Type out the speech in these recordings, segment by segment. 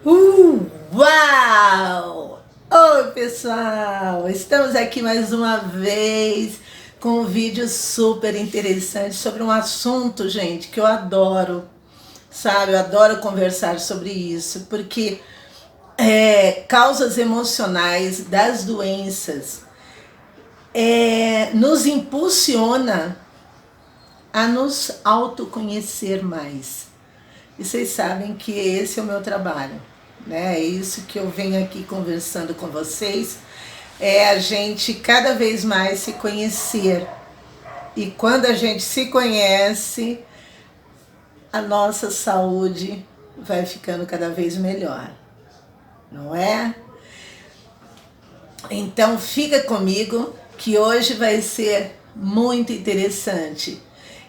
Uau! Oi, pessoal! Estamos aqui mais uma vez com um vídeo super interessante sobre um assunto, gente, que eu adoro, sabe? Eu adoro conversar sobre isso, porque causas emocionais das doenças nos impulsiona a nos autoconhecer mais. E vocês sabem que esse é o meu trabalho, né? É isso que eu venho aqui conversando com vocês, é a gente cada vez mais se conhecer. E quando a gente se conhece, a nossa saúde vai ficando cada vez melhor, não é? Então fica comigo que hoje vai ser muito interessante.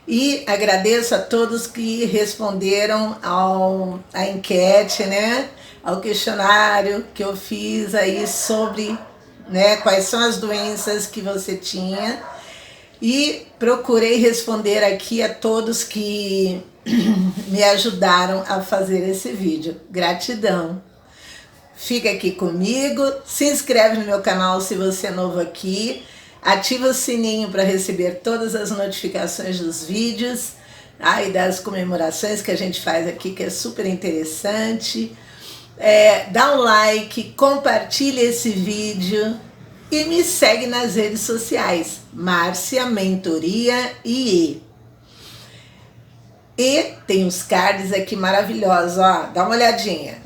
E agradeço a todos que responderam à enquete, né? Ao questionário que eu fiz aí sobre, né, quais são as doenças que você tinha. E procurei responder aqui a todos que me ajudaram a fazer esse vídeo. Gratidão! Fica aqui comigo, se inscreve no meu canal se você é novo aqui, ativa o sininho para receber todas as notificações dos vídeos e das comemorações que a gente faz aqui, que é super interessante. Dá um like, compartilha esse vídeo e me segue nas redes sociais, Márcia Mentoria IE. E tem uns cards aqui maravilhosos, ó, dá uma olhadinha.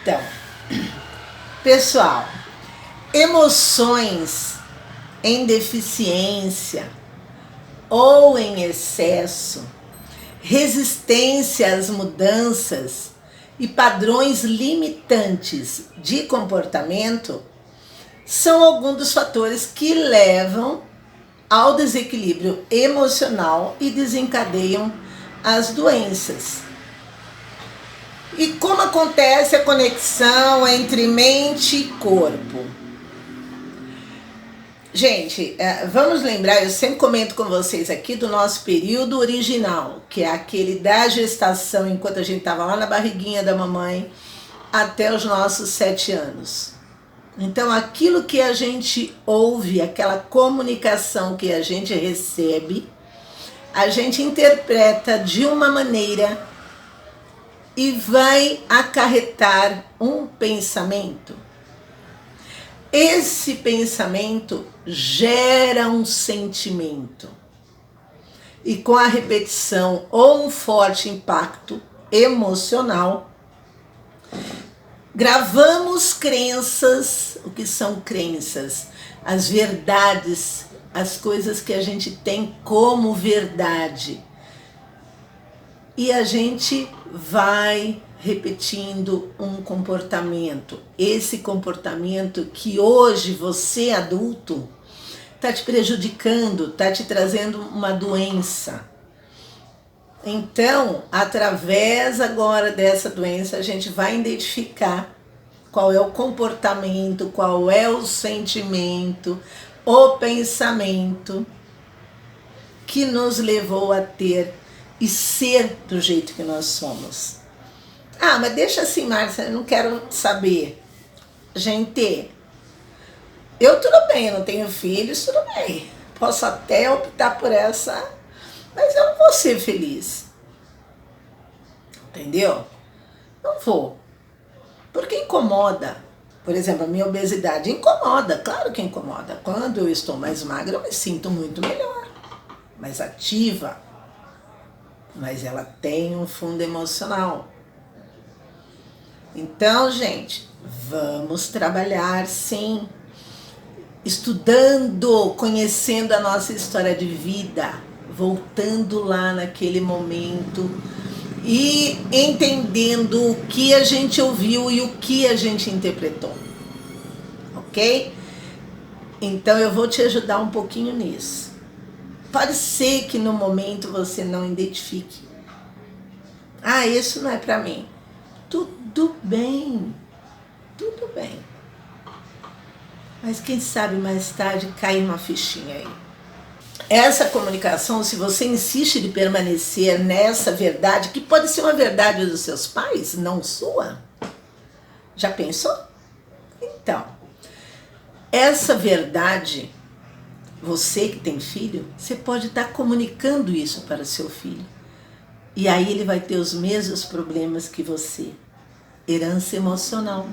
Então, pessoal, emoções em deficiência ou em excesso, resistência às mudanças e padrões limitantes de comportamento são alguns dos fatores que levam ao desequilíbrio emocional e desencadeiam as doenças. E como acontece a conexão entre mente e corpo? Gente, vamos lembrar, eu sempre comento com vocês aqui do nosso período original, que é aquele da gestação, enquanto a gente estava lá na barriguinha da mamãe, até os nossos 7 anos. Então, aquilo que a gente ouve, aquela comunicação que a gente recebe, a gente interpreta de uma maneira e vai acarretar um pensamento. Esse pensamento gera um sentimento. E com a repetição ou um forte impacto emocional, gravamos crenças. O que são crenças? As verdades, as coisas que a gente tem como verdade. E a gente vai repetindo um comportamento. Esse comportamento que hoje você, adulto, está te prejudicando, está te trazendo uma doença. Então, através agora dessa doença, a gente vai identificar qual é o comportamento, qual é o sentimento, o pensamento que nos levou a ter e ser do jeito que nós somos. Mas deixa assim, Márcia, eu não quero saber. Gente, eu tudo bem, eu não tenho filhos, tudo bem. Posso até optar por essa, mas eu não vou ser feliz. Entendeu? Não vou. Porque incomoda. Por exemplo, a minha obesidade incomoda, claro que incomoda. Quando eu estou mais magra, eu me sinto muito melhor, mais ativa. Mas ela tem um fundo emocional. Então, gente, vamos trabalhar sim, estudando, conhecendo a nossa história de vida, voltando lá naquele momento e entendendo o que a gente ouviu e o que a gente interpretou, ok? Então eu vou te ajudar um pouquinho nisso. Pode ser que no momento você não identifique. Ah, isso não é para mim. Tudo bem, tudo bem. Mas quem sabe mais tarde cai uma fichinha aí. Essa comunicação, se você insiste de permanecer nessa verdade, que pode ser uma verdade dos seus pais, não sua, já pensou? Então, essa verdade, você que tem filho, você pode estar comunicando isso para seu filho. E aí ele vai ter os mesmos problemas que você. Herança emocional.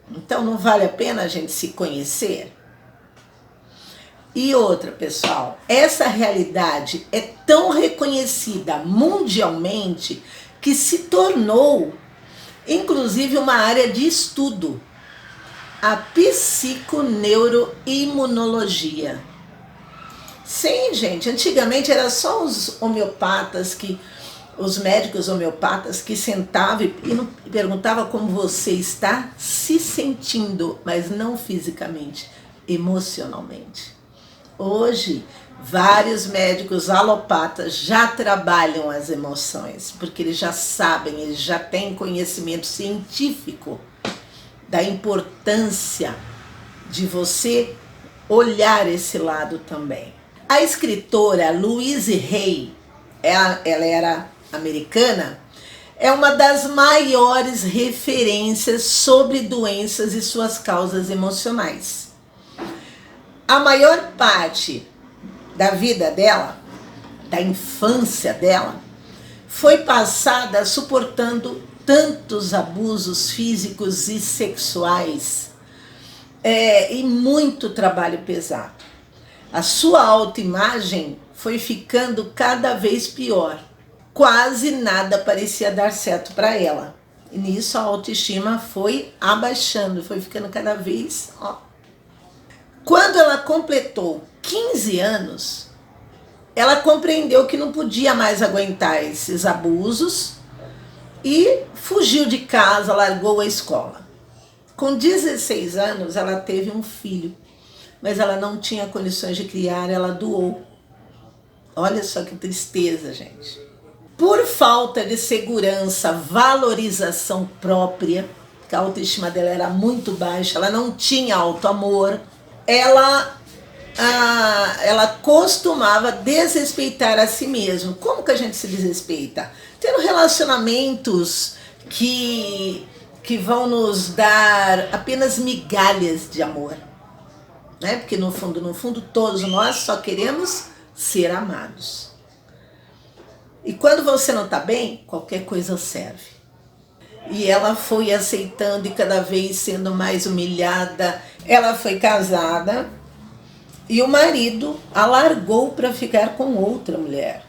Então não vale a pena a gente se conhecer? E outra, pessoal, essa realidade é tão reconhecida mundialmente que se tornou, inclusive, uma área de estudo. A psiconeuroimunologia. Sim, gente, antigamente era só os homeopatas os médicos homeopatas que sentavam e perguntavam como você está se sentindo, mas não fisicamente, emocionalmente. Hoje, vários médicos alopatas já trabalham as emoções, porque eles já sabem, eles já têm conhecimento científico da importância de você olhar esse lado também. A escritora Louise Hay, ela era americana, é uma das maiores referências sobre doenças e suas causas emocionais. A maior parte da vida dela, da infância dela, foi passada suportando tantos abusos físicos e sexuais e muito trabalho pesado. A sua autoimagem foi ficando cada vez pior. Quase nada parecia dar certo para ela. E nisso a autoestima foi abaixando, foi ficando cada vez... Quando ela completou 15 anos, ela compreendeu que não podia mais aguentar esses abusos e fugiu de casa, largou a escola. Com 16 anos, ela teve um filho, mas ela não tinha condições de criar, ela doou. Olha só que tristeza, gente. Por falta de segurança, valorização própria, que a autoestima dela era muito baixa, ela não tinha autoamor, ela costumava desrespeitar a si mesma. Como que a gente se desrespeita? Tendo relacionamentos que vão nos dar apenas migalhas de amor, né? Porque no fundo, todos nós só queremos ser amados. E quando você não está bem, qualquer coisa serve. E ela foi aceitando e cada vez sendo mais humilhada. Ela foi casada e o marido a largou para ficar com outra mulher.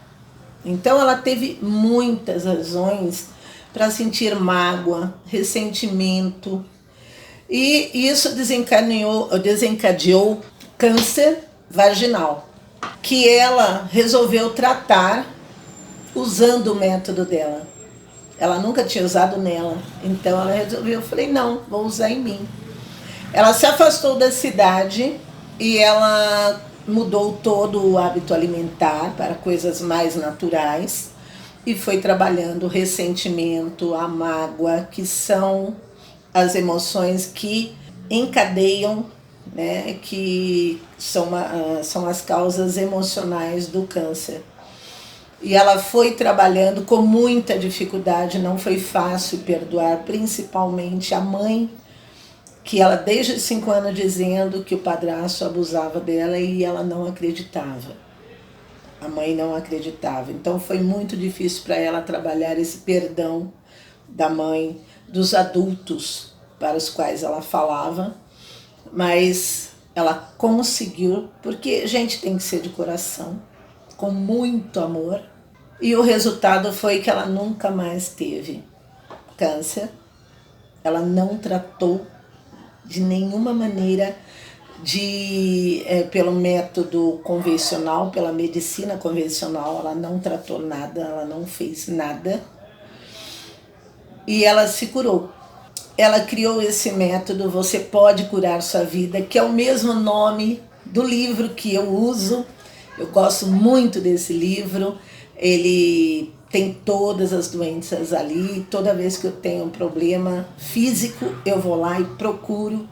Então ela teve muitas razões para sentir mágoa, ressentimento. E isso desencadeou câncer vaginal, que ela resolveu tratar usando o método dela. Ela nunca tinha usado nela, então ela resolveu, eu falei, não, vou usar em mim. Ela se afastou da cidade e ela mudou todo o hábito alimentar para coisas mais naturais e foi trabalhando o ressentimento, a mágoa, que são as emoções que encadeiam, né, que são as causas emocionais do câncer. E ela foi trabalhando com muita dificuldade, não foi fácil perdoar, principalmente a mãe, que ela desde os 5 anos dizendo que o padrasto abusava dela e ela não acreditava. A mãe não acreditava. Então foi muito difícil para ela trabalhar esse perdão da mãe, dos adultos para os quais ela falava, mas ela conseguiu, porque a gente tem que ser de coração, com muito amor. E o resultado foi que ela nunca mais teve câncer. Ela não tratou de nenhuma maneira pelo método convencional, pela medicina convencional. Ela não tratou nada, ela não fez nada. e ela se curou. Ela criou esse método, Você Pode Curar Sua Vida, que é o mesmo nome do livro que eu uso. Eu gosto muito desse livro. Ele tem todas as doenças ali. Toda vez que eu tenho um problema físico, eu vou lá e procuro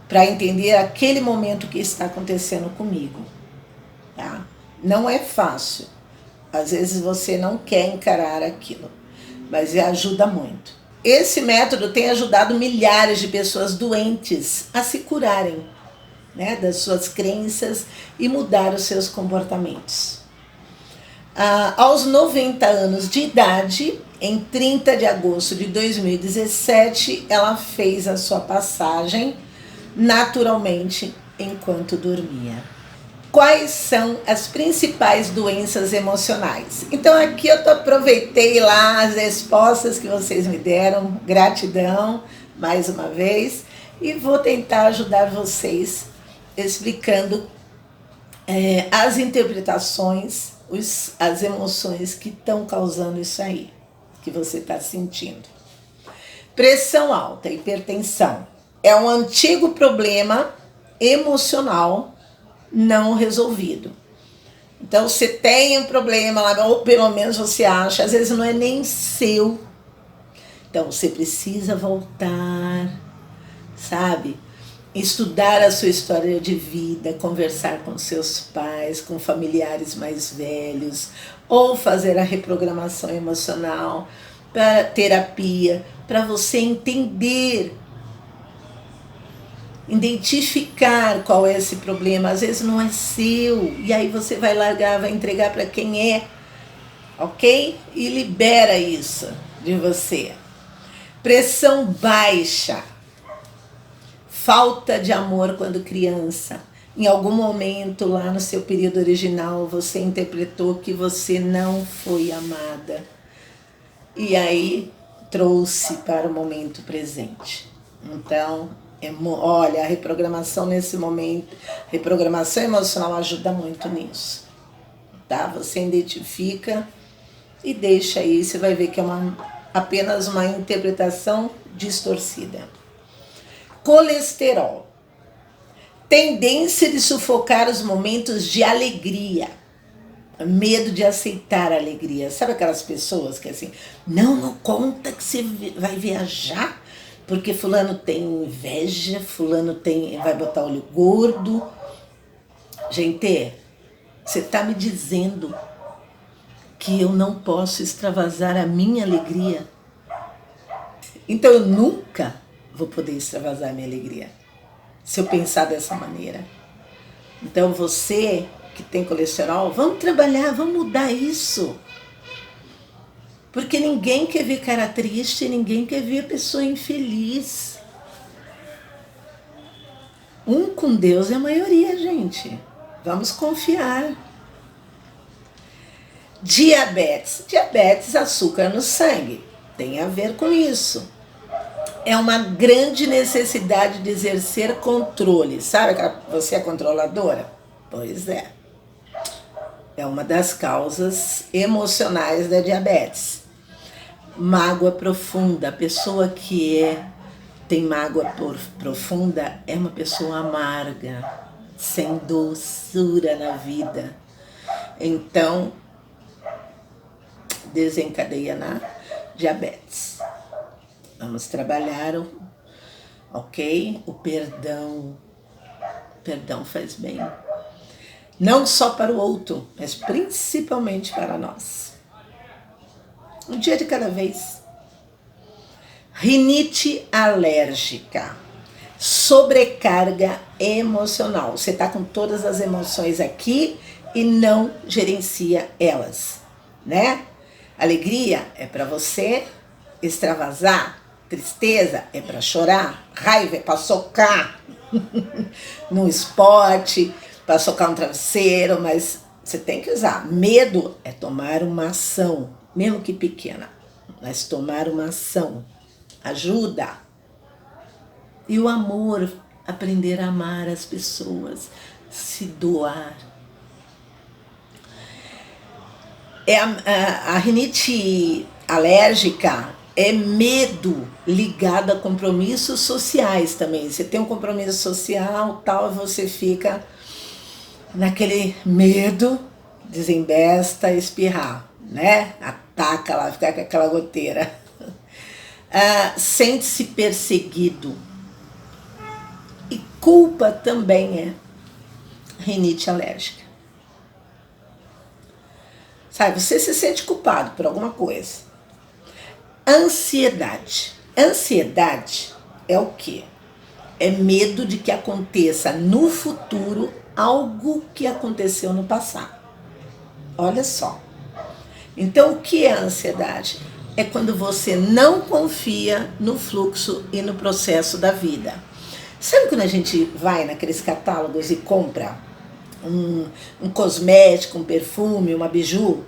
para entender aquele momento que está acontecendo comigo. Tá? Não é fácil. Às vezes você não quer encarar aquilo, mas ajuda muito. Esse método tem ajudado milhares de pessoas doentes a se curarem, né, das suas crenças e mudar os seus comportamentos. Aos 90 anos de idade, em 30 de agosto de 2017, ela fez a sua passagem naturalmente enquanto dormia. Quais são as principais doenças emocionais? Então aqui eu aproveitei lá as respostas que vocês me deram, gratidão mais uma vez, e vou tentar ajudar vocês explicando as interpretações, as emoções que estão causando isso aí, que você está sentindo. Pressão alta, hipertensão, é um antigo problema emocional não resolvido. Então você tem um problema lá, ou pelo menos você acha, às vezes não é nem seu. Então você precisa voltar, sabe? Estudar a sua história de vida, conversar com seus pais, com familiares mais velhos, ou fazer a reprogramação emocional, para terapia, para você entender, identificar qual é esse problema. Às vezes não é seu, e aí você vai largar, vai entregar para quem é, ok? E libera isso de você. Pressão baixa, falta de amor quando criança. Em algum momento lá no seu período original você interpretou que você não foi amada, e aí trouxe para o momento presente. Então, olha, a reprogramação nesse momento, reprogramação emocional ajuda muito nisso, tá? Você identifica e deixa aí, você vai ver que é apenas uma interpretação distorcida. Colesterol, tendência de sufocar os momentos de alegria, medo de aceitar a alegria. Sabe aquelas pessoas que assim, não conta que você vai viajar, porque fulano tem inveja, fulano vai botar olho gordo. Gente, você está me dizendo que eu não posso extravasar a minha alegria? Então eu nunca vou poder extravasar a minha alegria se eu pensar dessa maneira. Então você que tem colesterol, vamos trabalhar, vamos mudar isso. Porque ninguém quer ver cara triste, ninguém quer ver a pessoa infeliz. Com Deus é a maioria, gente. Vamos confiar. Diabetes, açúcar no sangue, tem a ver com isso. É uma grande necessidade de exercer controle. Sabe que você é controladora? Pois é. É uma das causas emocionais da diabetes. Mágoa profunda. A pessoa que tem mágoa profunda é uma pessoa amarga, sem doçura na vida. Então, desencadeia na diabetes. Vamos trabalhar o perdão. O perdão faz bem. Não só para o outro, mas principalmente para nós. Um dia de cada vez. Rinite alérgica. Sobrecarga emocional. Você está com todas as emoções aqui e não gerencia elas, né? Alegria é para você extravasar. Tristeza é para chorar. Raiva é para socar no esporte, para socar um travesseiro, mas você tem que usar. Medo é tomar uma ação, mesmo que pequena, mas tomar uma ação ajuda. E o amor, aprender a amar as pessoas, se doar. A rinite alérgica é medo ligado a compromissos sociais também. Você tem um compromisso social, tal, você fica naquele medo, desembesta, espirrar, né? Ataca lá, fica com aquela goteira. Sente-se perseguido. E culpa também é rinite alérgica. Sabe, você se sente culpado por alguma coisa. Ansiedade. Ansiedade é o quê? É medo de que aconteça no futuro algo que aconteceu no passado. Olha só. Então, o que é a ansiedade? É quando você não confia no fluxo e no processo da vida. Sabe quando a gente vai naqueles catálogos e compra um cosmético, um perfume, uma biju?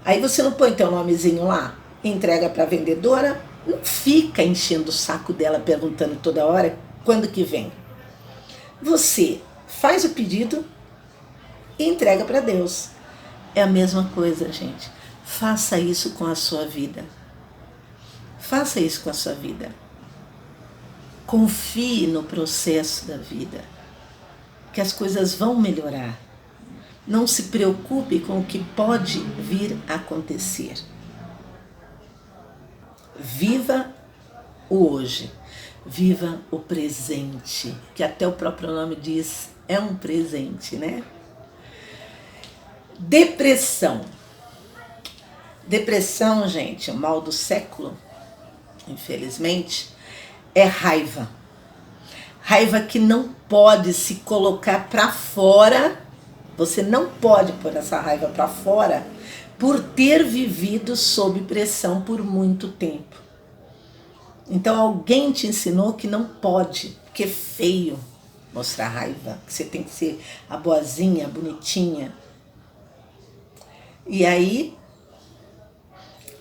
Aí você não põe teu nomezinho lá, entrega para a vendedora, não fica enchendo o saco dela perguntando toda hora quando que vem. Você faz o pedido e entrega para Deus. É a mesma coisa, gente. Faça isso com a sua vida. Faça isso com a sua vida. Confie no processo da vida, que as coisas vão melhorar. Não se preocupe com o que pode vir a acontecer. Viva o hoje. Viva o presente, que até o próprio nome diz, é um presente, né? Depressão. Depressão, gente, o mal do século, infelizmente, é raiva. Raiva que não pode se colocar para fora. Você não pode pôr essa raiva para fora por ter vivido sob pressão por muito tempo. Então alguém te ensinou que não pode, que é feio mostrar raiva, que você tem que ser a boazinha, a bonitinha. E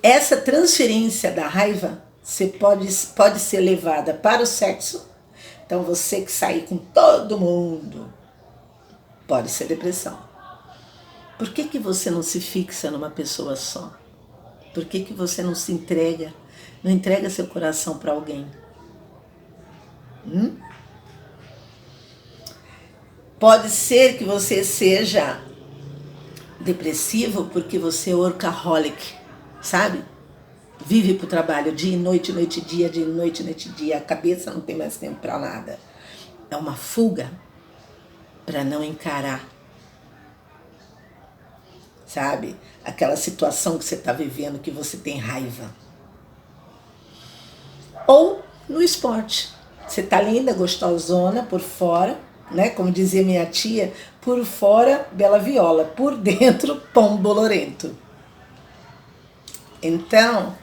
essa transferência da raiva pode ser levada para o sexo. Então você que sair com todo mundo, pode ser depressão. Por que você não se fixa numa pessoa só? Por que você não se entrega, não entrega seu coração para alguém? Pode ser que você seja depressivo porque você é workaholic, sabe? Vive pro trabalho dia e noite, noite e dia, dia e noite, noite e dia. A cabeça não tem mais tempo para nada. É uma fuga para não encarar, sabe? Aquela situação que você está vivendo, que você tem raiva. Ou no esporte. Você tá linda, gostosona por fora, né? Como dizia minha tia, por fora, bela viola, por dentro, pão bolorento. Então,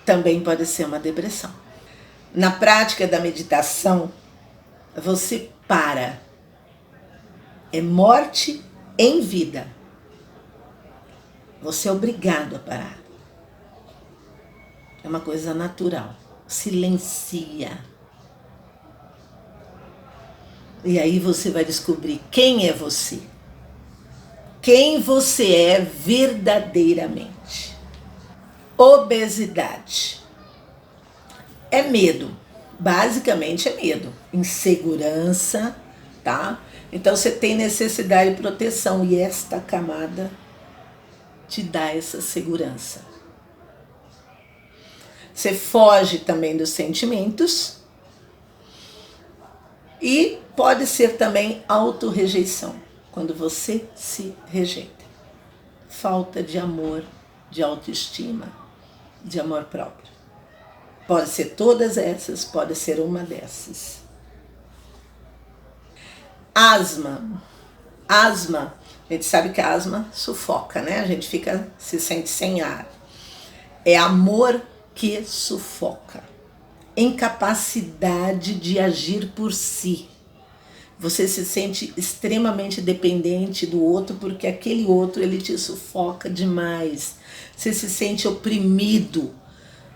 também pode ser uma depressão. Na prática da meditação, você para. É morte em vida. Você é obrigado a parar. É uma coisa natural. Silencia. E aí você vai descobrir quem é você. Quem você é verdadeiramente. Obesidade. É medo. Basicamente é medo. Insegurança, tá? Então você tem necessidade de proteção e esta camada te dá essa segurança. Você foge também dos sentimentos e pode ser também autorrejeição, quando você se rejeita. Falta de amor, de autoestima, de amor próprio. Pode ser todas essas, pode ser uma dessas. Asma. Asma, a gente sabe que a asma sufoca, né? A gente se sente sem ar. É amor que sufoca. Incapacidade de agir por si. Você se sente extremamente dependente do outro porque aquele outro ele te sufoca demais. Você se sente oprimido,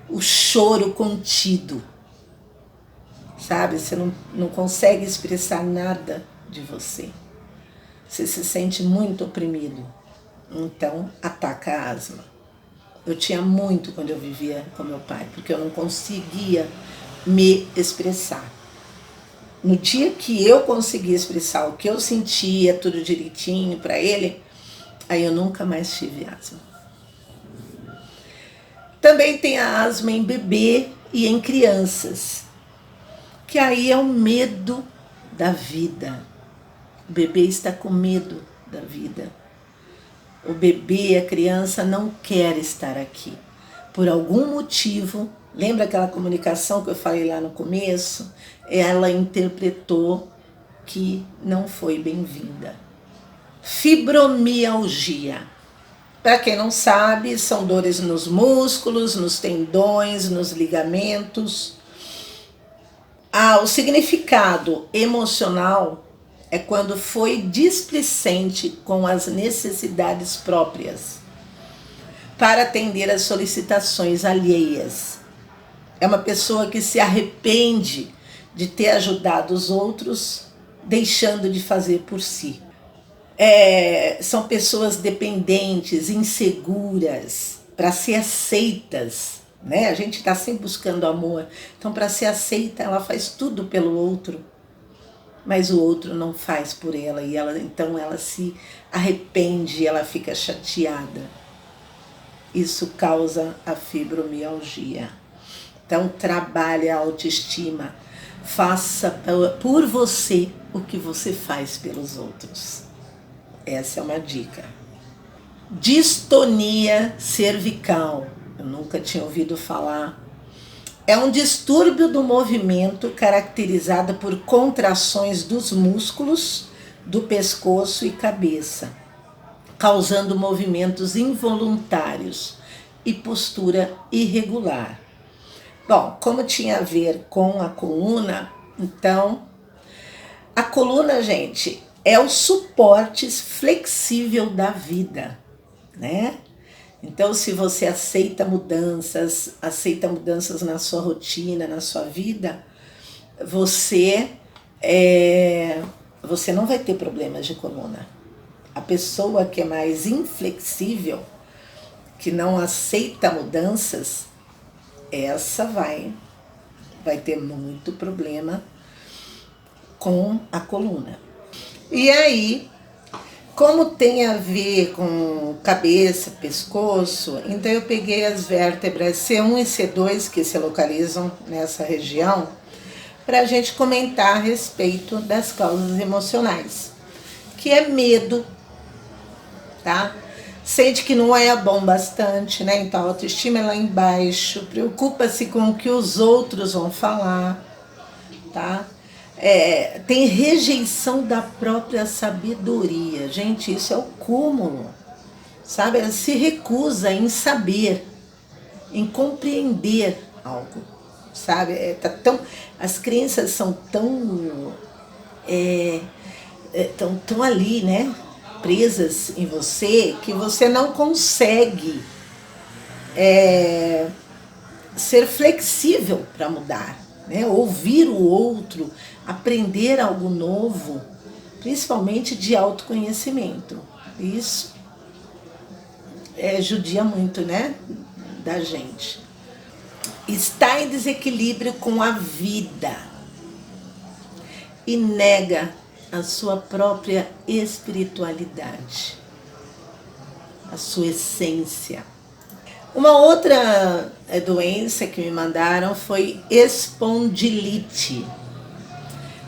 o choro contido. Sabe? Você não consegue expressar nada de você. Você se sente muito oprimido. Então, ataca a asma. Eu tinha muito quando eu vivia com meu pai, porque eu não conseguia me expressar. No dia que eu consegui expressar o que eu sentia, tudo direitinho para ele, aí eu nunca mais tive asma. Também tem a asma em bebê e em crianças, que aí é o medo da vida. O bebê está com medo da vida. O bebê, a criança não quer estar aqui. Por algum motivo, lembra aquela comunicação que eu falei lá no começo? Ela interpretou que não foi bem-vinda. Fibromialgia. Para quem não sabe, são dores nos músculos, nos tendões, nos ligamentos. O significado emocional é quando foi displicente com as necessidades próprias para atender às solicitações alheias. É uma pessoa que se arrepende de ter ajudado os outros, deixando de fazer por si. São pessoas dependentes, inseguras, para ser aceitas, né? A gente está sempre buscando amor. Então, para ser aceita, ela faz tudo pelo outro, mas o outro não faz por ela, e então ela se arrepende, ela fica chateada. Isso causa a fibromialgia. Então, trabalhe a autoestima. Faça por você o que você faz pelos outros. Essa é uma dica. Distonia cervical. Eu nunca tinha ouvido falar. É um distúrbio do movimento caracterizado por contrações dos músculos do pescoço e cabeça, causando movimentos involuntários e postura irregular. Bom, como tinha a ver com a coluna, então, a coluna, gente, é o suporte flexível da vida, né? Então, se você aceita mudanças na sua rotina, na sua vida, você não vai ter problemas de coluna. A pessoa que é mais inflexível, que não aceita mudanças, essa vai ter muito problema com a coluna. E aí, como tem a ver com cabeça, pescoço, então eu peguei as vértebras C1 e C2 que se localizam nessa região para a gente comentar a respeito das causas emocionais, que é medo, tá? Sente que não é bom bastante, né? Então a autoestima é lá embaixo, preocupa-se com o que os outros vão falar, tá? Tem rejeição da própria sabedoria. Gente, isso é o cúmulo, sabe? Ela se recusa em saber, em compreender algo, sabe? As crenças são tão ali, né? Presas em você, que você não consegue ser flexível para mudar, né? Ouvir o outro, aprender algo novo, principalmente de autoconhecimento. Isso judia muito, né, da gente. Está em desequilíbrio com a vida e nega a sua própria espiritualidade, a sua essência. Uma outra doença que me mandaram foi espondilite,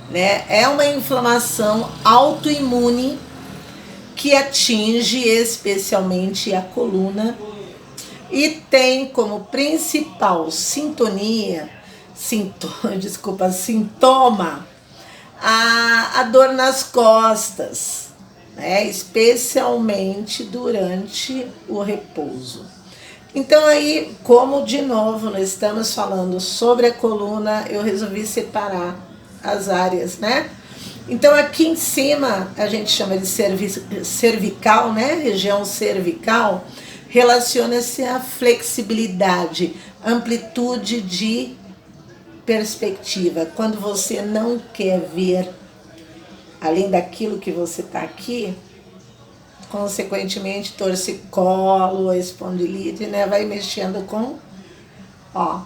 né? É uma inflamação autoimune que atinge especialmente a coluna e tem como principal sintoma a dor nas costas, né? Especialmente durante o repouso. Então aí, como de novo nós estamos falando sobre a coluna, eu resolvi separar as áreas, né? Então aqui em cima a gente chama de cervical, né? Região cervical, relaciona-se à flexibilidade, amplitude de perspectiva. Quando você não quer ver além daquilo que você está aqui, consequentemente, torcicolo, espondilite, né? Vai mexendo com, ó,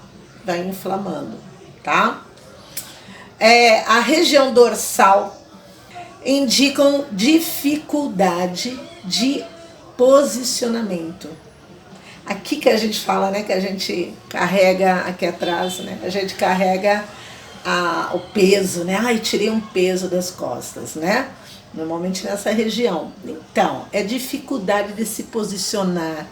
vai inflamando, tá? A região dorsal indicam dificuldade de posicionamento. Aqui que a gente fala, né, que a gente carrega aqui atrás, né, a gente carrega o peso, né, ai, tirei um peso das costas, né, normalmente nessa região. Então, é dificuldade de se posicionar,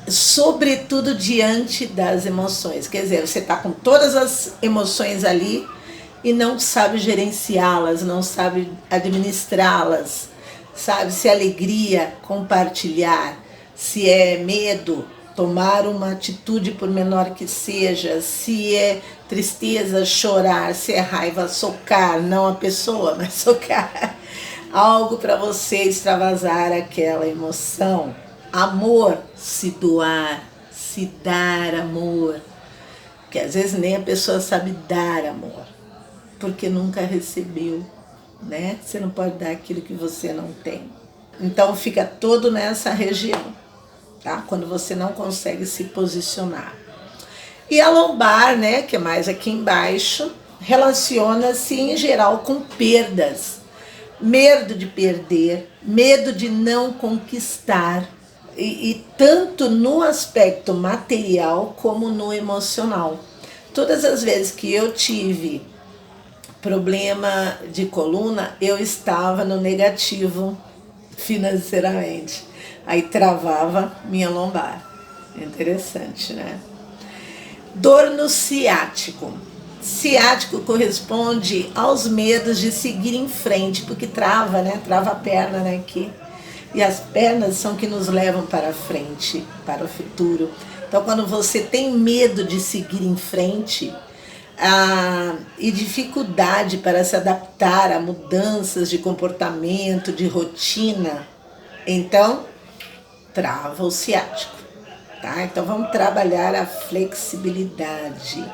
sobretudo diante das emoções, quer dizer, você está com todas as emoções ali e não sabe gerenciá-las, não sabe administrá-las, sabe, se é alegria, compartilhar, se é medo, tomar uma atitude por menor que seja, se é tristeza, chorar, se é raiva, socar, não a pessoa, mas socar algo para você extravasar aquela emoção. Amor, se doar, se dar amor, que às vezes nem a pessoa sabe dar amor, porque nunca recebeu, né? Você não pode dar aquilo que você não tem. Então fica todo nessa região, tá? Quando você não consegue se posicionar. E a lombar, né, que é mais aqui embaixo, relaciona-se em geral com perdas. Medo de perder, medo de não conquistar, e tanto no aspecto material como no emocional. Todas as vezes que eu tive problema de coluna, eu estava no negativo financeiramente. Aí travava minha lombar. Interessante, né? Dor no ciático. Ciático corresponde aos medos de seguir em frente, porque trava, né? Trava a perna, né? Aqui. E as pernas são que nos levam para frente, para o futuro. Então, quando você tem medo de seguir em frente, e dificuldade para se adaptar a mudanças de comportamento, de rotina, então trava o ciático, tá? Então vamos trabalhar a flexibilidade,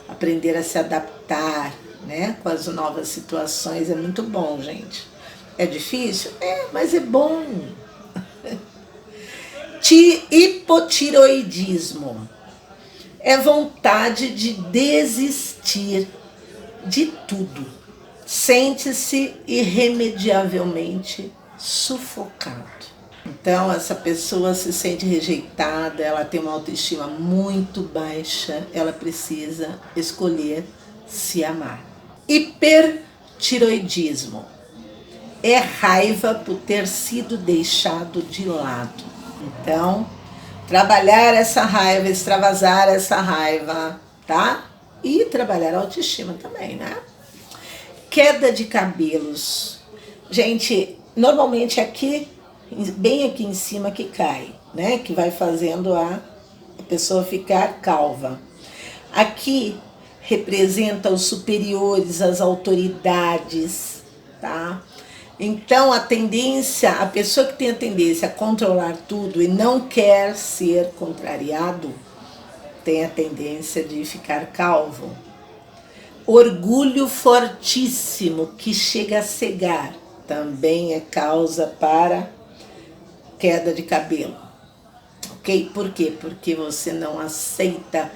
aprender a se adaptar, né, com as novas situações. É muito bom, gente. É difícil? Mas é bom. Hipotiroidismo é vontade de desistir de tudo. Sente-se irremediavelmente sufocado. Então, essa pessoa se sente rejeitada, ela tem uma autoestima muito baixa, ela precisa escolher se amar. Hipertiroidismo é raiva por ter sido deixado de lado. Então, trabalhar essa raiva, extravasar essa raiva, tá? E trabalhar a autoestima também, né? Queda de cabelos. Gente, normalmente aqui, bem aqui em cima que cai, né? Que vai fazendo a pessoa ficar calva. Aqui representa os superiores, as autoridades, tá? Então, a pessoa que tem a tendência a controlar tudo e não quer ser contrariado, tem a tendência de ficar calvo. Orgulho fortíssimo que chega a cegar, também é causa para queda de cabelo. Ok? Por quê? Porque você não aceita,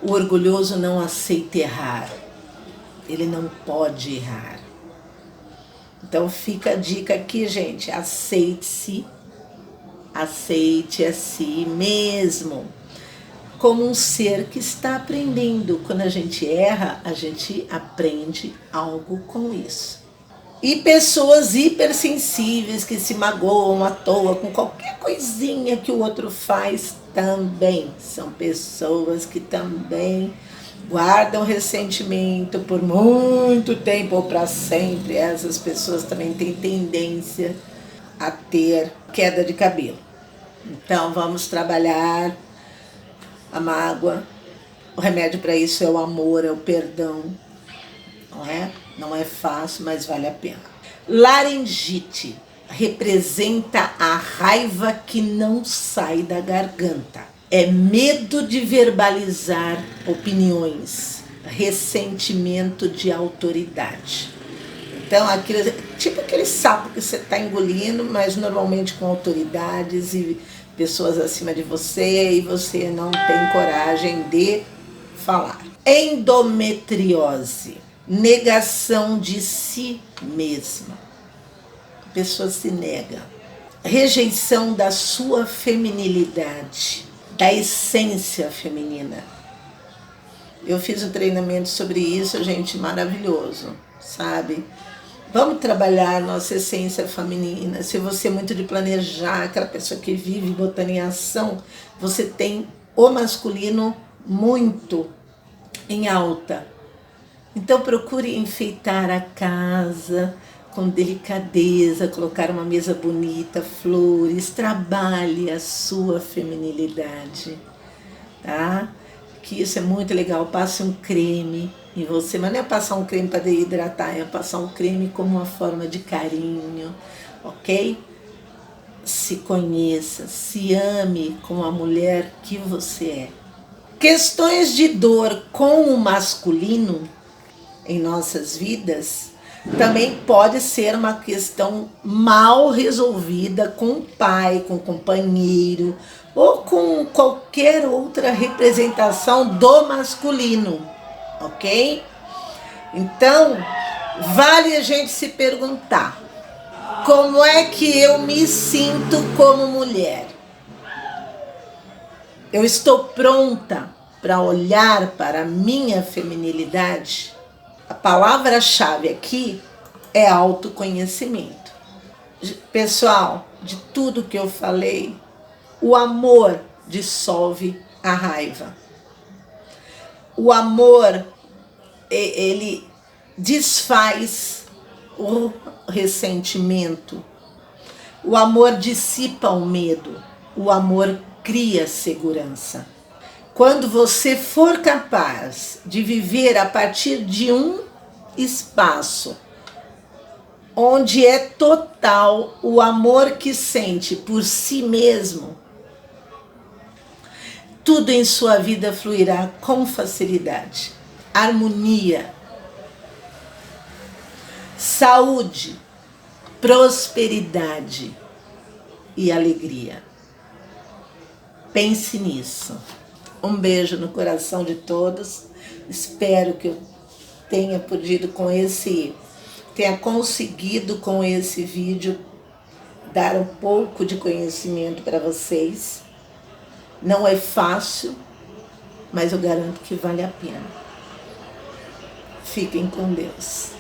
o orgulhoso não aceita errar. Ele não pode errar. Então fica a dica aqui, gente, aceite-se, aceite a si mesmo como um ser que está aprendendo. Quando a gente erra, a gente aprende algo com isso. E pessoas hipersensíveis que se magoam à toa com qualquer coisinha que o outro faz também. São pessoas que também guardam ressentimento por muito tempo ou para sempre. Essas pessoas também têm tendência a ter queda de cabelo. Então vamos trabalhar a mágoa. O remédio para isso é o amor, é o perdão. Não é? Não é fácil, mas vale a pena. Laringite representa a raiva que não sai da garganta. É medo de verbalizar opiniões, ressentimento de autoridade. Então, aquilo, tipo aquele sapo que você está engolindo, mas normalmente com autoridades e pessoas acima de você, e você não tem coragem de falar. Endometriose, negação de si mesma. A pessoa se nega. Rejeição da sua feminilidade, da essência feminina. Eu fiz um treinamento sobre isso, gente, maravilhoso, sabe? Vamos trabalhar nossa essência feminina. Se você é muito de planejar, aquela pessoa que vive botando em ação, você tem o masculino muito em alta. Então procure enfeitar a casa com delicadeza, colocar uma mesa bonita, flores, trabalhe a sua feminilidade, tá? Que isso é muito legal. Passe um creme em você, mas não é passar um creme para desidratar, é passar um creme como uma forma de carinho, ok? Se conheça, se ame como a mulher que você é. Questões de dor com o masculino em nossas vidas também pode ser uma questão mal resolvida com o pai, com o companheiro ou com qualquer outra representação do masculino, ok? Então, vale a gente se perguntar: como é que eu me sinto como mulher? Eu estou pronta para olhar para a minha feminilidade? A palavra-chave aqui é autoconhecimento. Pessoal, de tudo que eu falei, o amor dissolve a raiva. O amor, ele desfaz o ressentimento. O amor dissipa o medo. O amor cria segurança. Quando você for capaz de viver a partir de um espaço onde é total o amor que sente por si mesmo, tudo em sua vida fluirá com facilidade. Harmonia, saúde, prosperidade e alegria. Pense nisso. Um beijo no coração de todos. Espero que eu tenha conseguido com esse vídeo dar um pouco de conhecimento para vocês. Não é fácil, mas eu garanto que vale a pena. Fiquem com Deus.